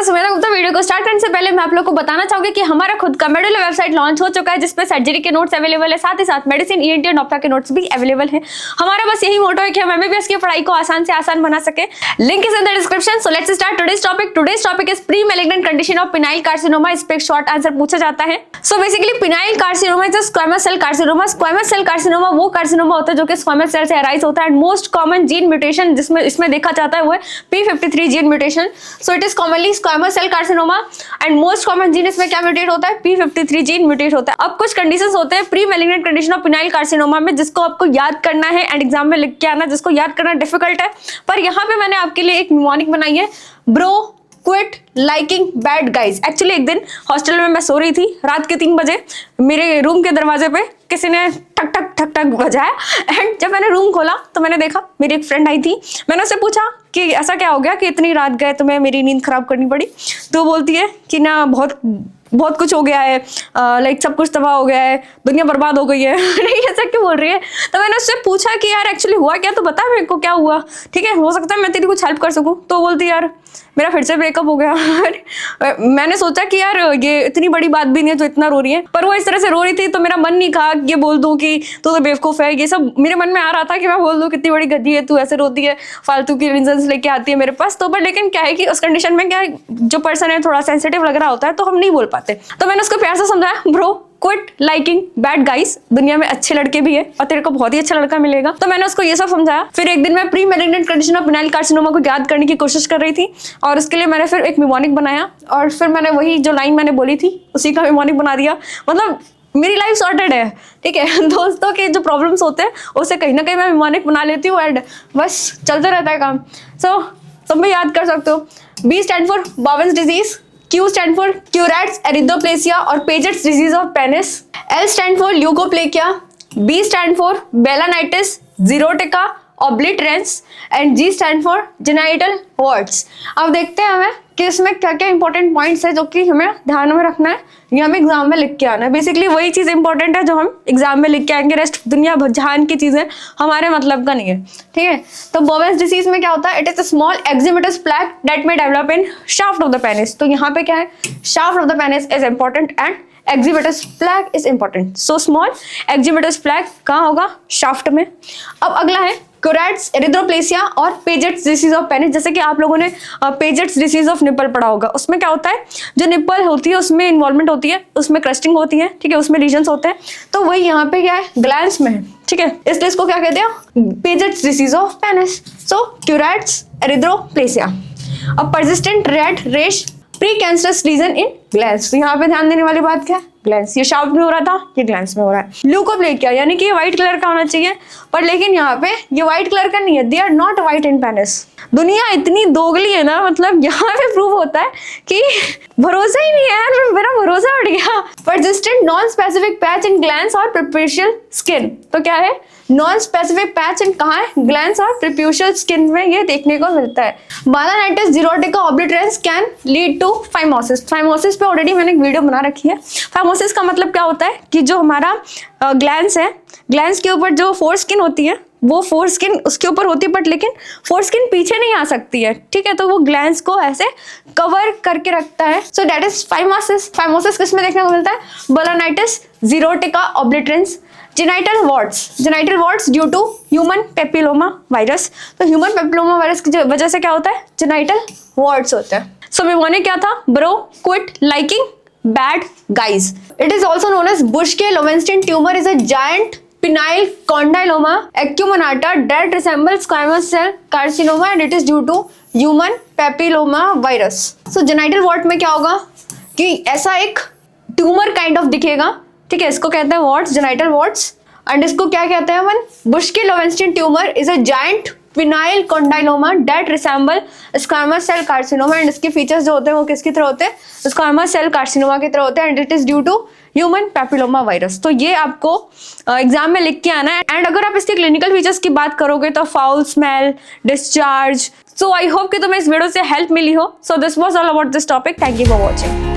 मैं सुमेधा गुप्ता। वीडियो को स्टार्ट करने से पहले मैं आप लोग को बताना चाहूंगी कि हमारा खुद का मेडुला वेबसाइट लॉन्च हो चुका है, जिसपे सर्जरी के नोट्स अवेलेबल है, साथ ही साथ मेडिसिन, ईएनटी और डॉक्टर के नोट्स भी अवेलेबल है। हमारा बस यही मोटो है कि हम एमबीबीएस की पढ़ाई को आसान से आसान बना सके। Link is in the description. So let's start today's topic. Today's topic is pre malignant condition of penile carcinoma. इस पे एक शॉर्ट आंसर पूछा जाता है। So basically penile carcinoma is squamous cell carcinoma. Squamous cell carcinoma वो carcinoma होता है जो कि स्क्वामस सेल से अराइज होता है। And most common gene mutation जिसमें इसमें देखा जाता है वो है p53 gene mutation. So it is commonly squamous cell carcinoma and most common gene इसमें क्या म्यूटेट होता है, p53 जीन म्यूटेट होता है। अब कुछ कंडीशंस होते हैं pre malignant condition of penile carcinoma में, जिसको आपको याद करना है एंड एग्जाम में लिख के आना, जिसको याद करना डिफिकल्ट है। पर यहाँ पे मैंने आपके लिए एक निमोनिक बनाई है, bro quit liking bad guys. Actually एक दिन हॉस्टल में मैं सो रही थी, रात के 3 बजे मेरे रूम के दरवाजे पे किसी ने ठक ठक ठक ठक बजाया एंड जब मैंने रूम खोला तो मैंने देखा मेरी एक फ्रेंड आई थी। मैंने उससे पूछा कि ऐसा क्या हो गया कि इतनी रात गए तुम्हें मेरी नींद खराब करनी पड़ी। तो बोलती है कि ना बहुत कुछ हो गया है, लाइक सब कुछ तबाह हो गया है, दुनिया बर्बाद हो गई है। नहीं ऐसा क्यों बोल रही है। तो मैंने उससे पूछा कि यार एक्चुअली हुआ क्या, तो बता मेरे को क्या हुआ, ठीक है हो सकता है मैं तेरी कुछ हेल्प कर सकूं। तो बोलती यार मेरा फिर से ब्रेकअप हो गया। मैंने सोचा कि यार ये इतनी बड़ी बात भी नहीं है जो इतना रो रही है, पर वो इस तरह से रो रही थी तो मेरा मन नहीं कहा ये बोल दूं कि तू तो बेवकूफ है। ये सब मेरे मन में आ रहा था कि मैं बोल दूं कितनी बड़ी गधी है तू, ऐसे रोती है, फालतू की रीजंस लेके आती है मेरे पास। तो पर लेकिन क्या है कि उस कंडीशन में क्या है, जो पर्सन है थोड़ा सेंसिटिव लग रहा होता है तो हम नहीं बोल पाते। तो मैंने उसको प्यार से समझाया, bro quit liking bad guys, दुनिया में अच्छे लड़के भी है और तेरे को बहुत ही अच्छा लड़का मिलेगा। तो मैंने उसको ये सब समझाया। फिर एक दिन मैं pre malignant condition of penile carcinoma को याद करने की कोशिश कर रही थी और उसके लिए मैंने फिर एक निमोनिक बनाया और फिर मैंने वही जो लाइन मैंने बोली थी उसी का निमोनिक बना दिया। मतलब मेरी लाइफ सॉर्टेड है, ठीक है। दोस्तों के जो प्रॉब्लम्स होते हैं उससे कहीं ना कहीं मैं निमोनिक बना लेती हूँ एंड बस चलते रहता है काम। सो तुम भी याद कर सकते हो। B stand for Bowen's disease, Q stand for Queyrat's erythroplasia और Paget's disease of penis, L stand for leukoplakia, B stand for balanitis xerotica obliterans and G stand for genital warts. अब देखते हैं हमें कि इसमें क्या क्या इंपॉर्टेंट पॉइंट्स है जो कि हमें ध्यान में रखना है, ये हमें एग्जाम में लिख के आना है। बेसिकली वही चीज इंपॉर्टेंट है जो हम एग्जाम में लिख के आएंगे, रेस्ट दुनिया जहान की चीजें हमारे मतलब का नहीं है, ठीक है। तो बोवेन्स डिजीज में क्या होता है, it is a small eczematous plaque that may develop in shaft of the penis. तो यहाँ पे क्या है, shaft of the penis is important and eczematous plaque is important. So small eczematous plaque कहाँ होगा, शाफ्ट में। अब अगला है क्यूरेट्स एरिथ्रोप्लेसिया और पेजेट्स डिसीज ऑफ पेनिस। जैसे कि आप लोगों ने पेजेट्स डिसीज ऑफ निपल पढ़ा होगा, उसमें क्या होता है जो निपल होती है उसमें इन्वॉल्वमेंट होती है, उसमें क्रस्टिंग होती है, ठीक है, उसमें रीजन्स होते हैं। तो वही यहाँ पे क्या है, ग्लैंड्स में है, ठीक है, इसलिए इसको क्या कहते हैं, Piaget's disease of penis. So curates एरिथ्रोप्लेसिया। अब परसिस्टेंट रेड रेश प्री कैंसरस रीजन इन ग्लैंड्स। तो यहाँ पे ध्यान देने वाली बात क्या है, ग्लैंड्स। ये शाफ्ट में हो रहा था, ये ग्लैंड्स में हो रहा है। ल्यूकोप्लेकिया यानी कि ये व्हाइट कलर का होना चाहिए, पर लेकिन यहाँ पे ये व्हाइट कलर का नहीं है, they are not white in penis. दुनिया इतनी दोगली है ना, मतलब यहाँ पे प्रूव होता है कि भरोसा ही नहीं है यार, मेरा भरोसा उठ गया। परसिस्टेंट नॉन स्पेसिफिक पैच इन ग्लैंड्स और प्रिप्यूशियल स्किन। तो क्या है, नॉन स्पेसिफिक पैच इन कहाँ है, ग्लैंड्स और प्रिप्यूशियल स्किन में ये देखने को मिलता है। Balanitis xerotica obliterans can lead to phimosis. Phimosis पे ऑलरेडी मैंने एक वीडियो बना रखी है। फाइमोसिस का मतलब क्या होता है कि जो हमारा ग्लैंड्स है, ग्लैंड्स के ऊपर जो फोर स्किन होती है वो फोर स्किन उसके ऊपर होती है, बट लेकिन फोर स्किन पीछे नहीं आ सकती है, ठीक है। तो वो ग्लैंड्स को ऐसे कवर करके रखता है। So that is phimosis. Phimosis किस में देखने को मिलता है, balanitis xerotica obliterans. Genital warts due to human papilloma virus. तो ह्यूमन पेपिलोमा वायरस की वजह से क्या होता है, जेनाइटल वॉर्ट्स होते हैं। सो निमोनिक क्या था, bro quit liking bad guys. It is also known as Buschke Lowenstein tumour is a giant penile condyloma acuminata that resembles squamous cell carcinoma and it is due to human papilloma virus. So genital wart में क्या होगा कि ऐसा एक tumour kind of दिखेगा, ठीक है, इसको कहते हैं वॉर्ट्स, जेनाइटल वॉर्ट्स। एंड इसको क्या कहते हैं अपन, Buschke Lowenstein tumour is a giant penile condyloma that resemble squamous cell carcinoma. And इसके फीचर्स जो होते हैं वो किसकी तरह होते हैं, स्क्वामस सेल कार्सिनोमा की तरह होते हैं। And it is due to human papilloma virus. तो ये आपको एग्जाम में लिख के आना है। एंड अगर आप इसके क्लिनिकल फीचर्स की बात करोगे तो foul smell, discharge. So I hope कि तुम्हें इस वीडियो से हेल्प मिली हो। So this was all about this topic. Thank you for watching.